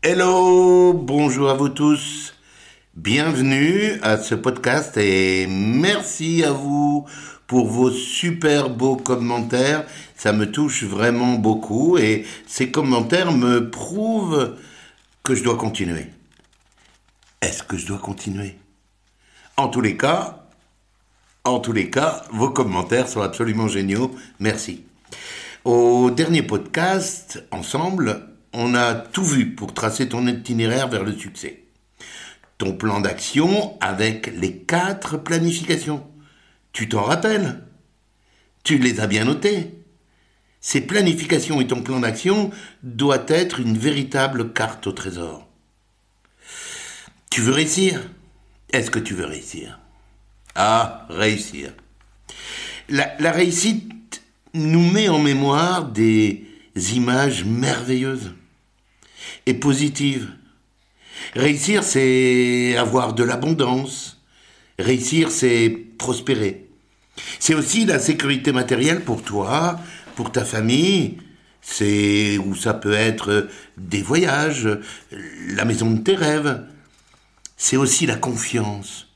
Hello, bonjour à vous tous, bienvenue à ce podcast et merci à vous pour vos super beaux commentaires, ça me touche vraiment beaucoup et ces commentaires me prouvent que je dois continuer. Est-ce que je dois continuer ? En tous les cas, vos commentaires sont absolument géniaux, merci. Au dernier podcast, ensemble, on a tout vu pour tracer ton itinéraire vers le succès. Ton plan d'action avec les 4 planifications. Tu t'en rappelles ? Tu les as bien notées. Ces planifications et ton plan d'action doivent être une véritable carte au trésor. Tu veux réussir ? Est-ce que tu veux réussir ? Ah, réussir. La réussite nous met en mémoire des images merveilleuses et positives. Réussir, c'est avoir de l'abondance. Réussir, c'est prospérer. C'est aussi la sécurité matérielle pour toi, pour ta famille. C'est où ça peut être des voyages, la maison de tes rêves. C'est aussi la confiance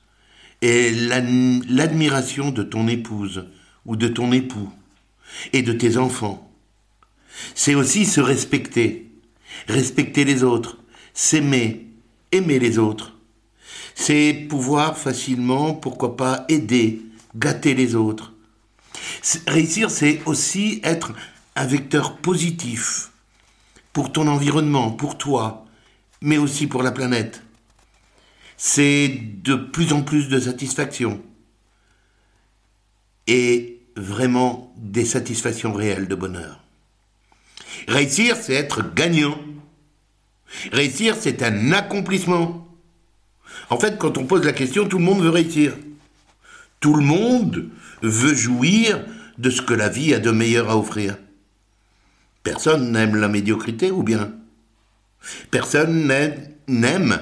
et l'admiration de ton épouse ou de ton époux et de tes enfants. C'est aussi se respecter les autres, s'aimer, aimer les autres. C'est pouvoir facilement, pourquoi pas, aider, gâter les autres. Réussir, c'est aussi être un vecteur positif pour ton environnement, pour toi, mais aussi pour la planète. C'est de plus en plus de satisfaction et vraiment des satisfactions réelles de bonheur. Réussir, c'est être gagnant. Réussir, c'est un accomplissement. En fait, quand on pose la question, tout le monde veut réussir. Tout le monde veut jouir de ce que la vie a de meilleur à offrir. Personne n'aime la médiocrité, ou bien personne n'aime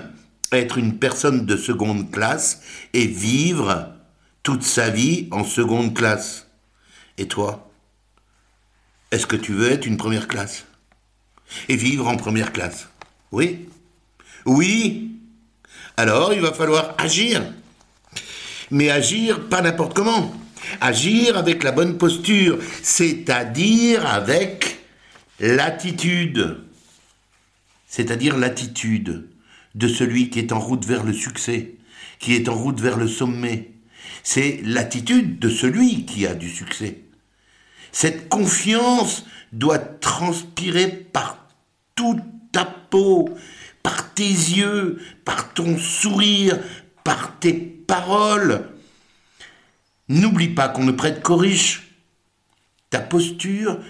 être une personne de seconde classe et vivre toute sa vie en seconde classe. Et toi ? Est-ce que tu veux être une première classe ? Et vivre en première classe ? Oui ? Oui ? Alors, il va falloir agir. Mais agir pas n'importe comment. Agir avec la bonne posture, c'est-à-dire avec l'attitude. C'est-à-dire l'attitude de celui qui est en route vers le succès, qui est en route vers le sommet. C'est l'attitude de celui qui a du succès. Cette confiance doit transpirer par toute ta peau, par tes yeux, par ton sourire, par tes paroles. N'oublie pas qu'on ne prête qu'aux riches. Ta posture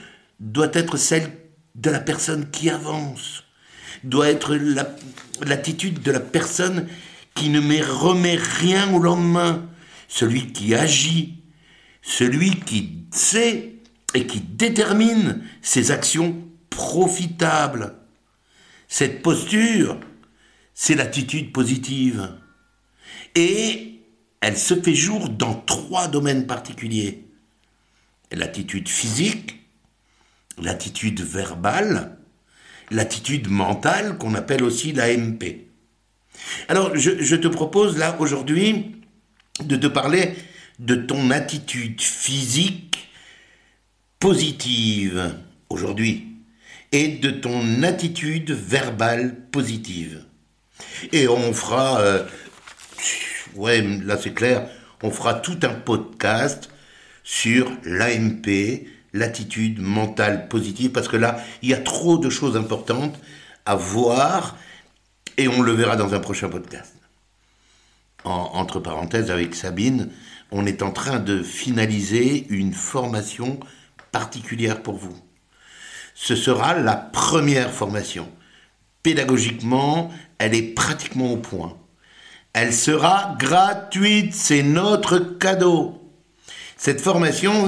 doit être celle de la personne qui avance, doit être l'attitude de la personne qui ne remet rien au lendemain, celui qui agit, celui qui sait et qui détermine ses actions profitables. Cette posture, c'est l'attitude positive. Et elle se fait jour dans 3 domaines particuliers. L'attitude physique, l'attitude verbale, l'attitude mentale qu'on appelle aussi l'AMP. Alors, je te propose là aujourd'hui de te parler de ton attitude physique positive aujourd'hui et de ton attitude verbale positive. Et on fera, là c'est clair, on fera tout un podcast sur l'AMP, l'attitude mentale positive, parce que là, il y a trop de choses importantes à voir, et on le verra dans un prochain podcast. Entre parenthèses, avec Sabine, on est en train de finaliser une formation particulière pour vous. Ce sera la première formation. Pédagogiquement, elle est pratiquement au point. Elle sera gratuite, c'est notre cadeau. Cette formation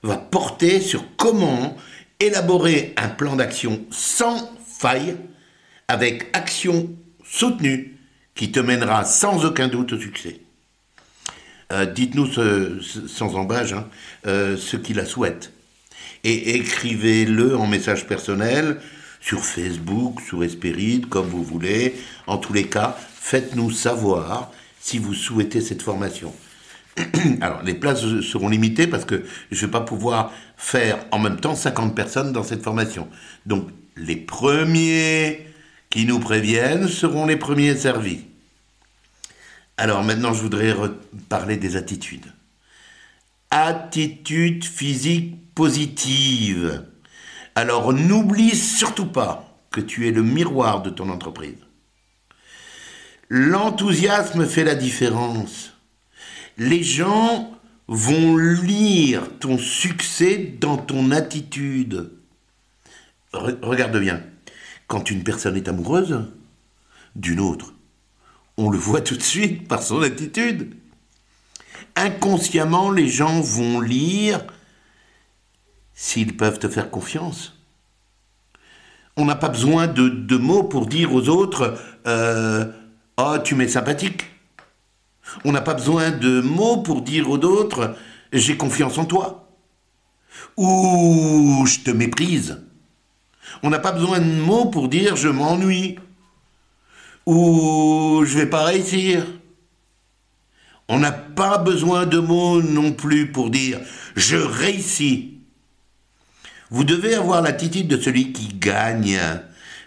va porter sur comment élaborer un plan d'action sans faille, avec action soutenue, qui te mènera sans aucun doute au succès. Dites-nous sans embâche ce qui la souhaite. Et écrivez-le en message personnel, sur Facebook, sur Espéride, comme vous voulez. En tous les cas, faites-nous savoir si vous souhaitez cette formation. Alors, les places seront limitées parce que je ne vais pas pouvoir faire en même temps 50 personnes dans cette formation. Donc, les premiers qui nous préviennent seront les premiers servis. Alors, maintenant, je voudrais parler des attitudes. Attitude physique positive. Alors, n'oublie surtout pas que tu es le miroir de ton entreprise. L'enthousiasme fait la différence. Les gens vont lire ton succès dans ton attitude. Regarde bien, quand une personne est amoureuse d'une autre, on le voit tout de suite par son attitude. Inconsciemment, les gens vont lire s'ils peuvent te faire confiance. On n'a pas besoin de mots pour dire aux autres « Oh, tu m'es sympathique ». On n'a pas besoin de mots pour dire aux autres « J'ai confiance en toi » ou « Je te méprise ». On n'a pas besoin de mots pour dire « Je m'ennuie » ou « Je vais pas réussir ». On n'a pas besoin de mots non plus pour dire « Je réussis ». Vous devez avoir l'attitude de celui qui gagne,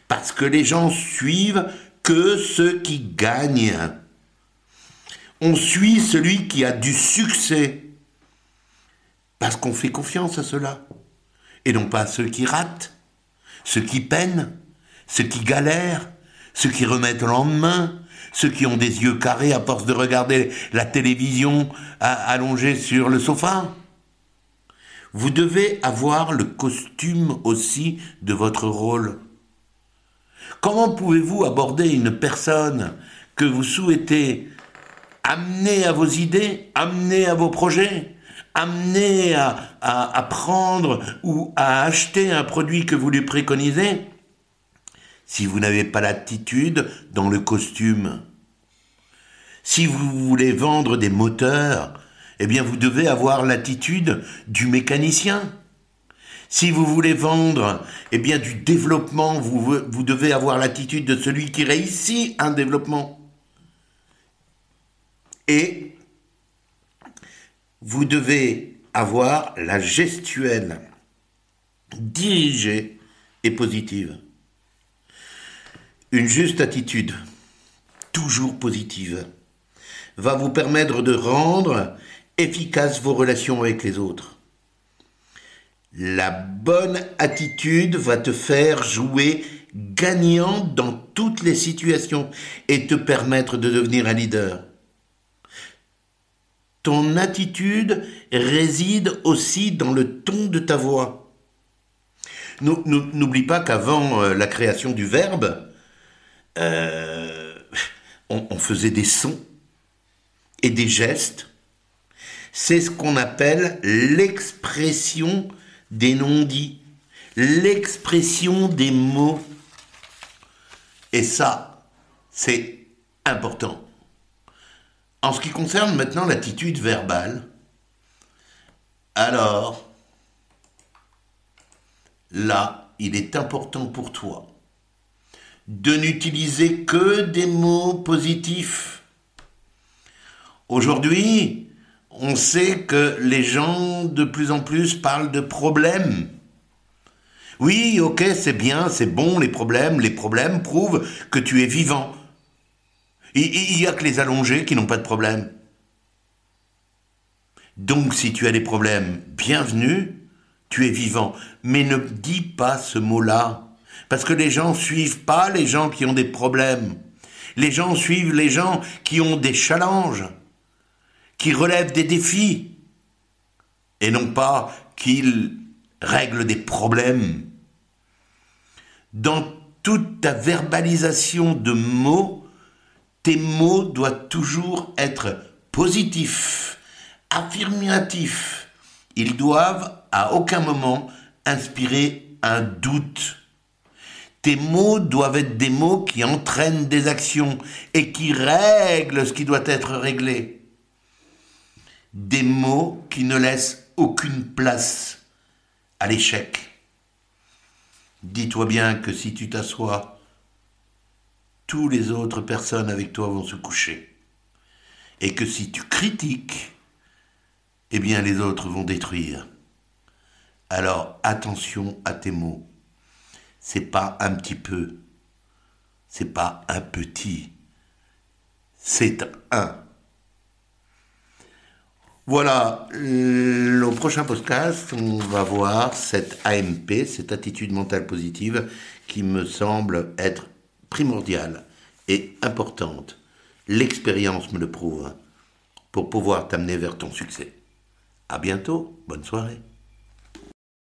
parce que les gens suivent que ceux qui gagnent. On suit celui qui a du succès, parce qu'on fait confiance à ceux-là, et non pas à ceux qui ratent, ceux qui peinent, ceux qui galèrent, ceux qui remettent le lendemain, ceux qui ont des yeux carrés à force de regarder la télévision allongée sur le sofa. Vous devez avoir le costume aussi de votre rôle. Comment pouvez-vous aborder une personne que vous souhaitez amener à vos idées, amener à vos projets, amener à prendre ou à acheter un produit que vous lui préconisez, si vous n'avez pas l'attitude dans le costume? Si vous voulez vendre des moteurs, eh bien vous devez avoir l'attitude du mécanicien. Si vous voulez vendre eh bien, du développement, vous devez avoir l'attitude de celui qui réussit un développement. Et vous devez avoir la gestuelle dirigée et positive. Une juste attitude, toujours positive, va vous permettre de rendre efficaces vos relations avec les autres. La bonne attitude va te faire jouer gagnant dans toutes les situations et te permettre de devenir un leader. Ton attitude réside aussi dans le ton de ta voix. N'oublie pas qu'avant la création du verbe, on faisait des sons et des gestes. C'est ce qu'on appelle l'expression des non-dits, l'expression des mots. Et ça, c'est important. En ce qui concerne maintenant l'attitude verbale, alors, là, il est important pour toi de n'utiliser que des mots positifs. Aujourd'hui, on sait que les gens de plus en plus parlent de problèmes. Oui, ok, c'est bien, c'est bon les problèmes prouvent que tu es vivant. Il n'y a que les allongés qui n'ont pas de problème. Donc si tu as des problèmes, bienvenue, tu es vivant. Mais ne dis pas ce mot-là, parce que les gens ne suivent pas les gens qui ont des problèmes. Les gens suivent les gens qui ont des challenges, qui relèvent des défis, et non pas qu'ils règlent des problèmes. Dans toute ta verbalisation de mots, tes mots doivent toujours être positifs, affirmatifs. Ils doivent à aucun moment inspirer un doute. Tes mots doivent être des mots qui entraînent des actions et qui règlent ce qui doit être réglé. des mots qui ne laissent aucune place à l'échec. Dis-toi bien que si tu t'assois, toutes les autres personnes avec toi vont se coucher. Et que si tu critiques, eh bien les autres vont détruire. Alors attention à tes mots. C'est pas un petit peu, c'est pas un petit, c'est un. Voilà, le prochain podcast, on va voir cette AMP, cette attitude mentale positive, qui me semble être primordiale et importante. L'expérience me le prouve, pour pouvoir t'amener vers ton succès. À bientôt, bonne soirée.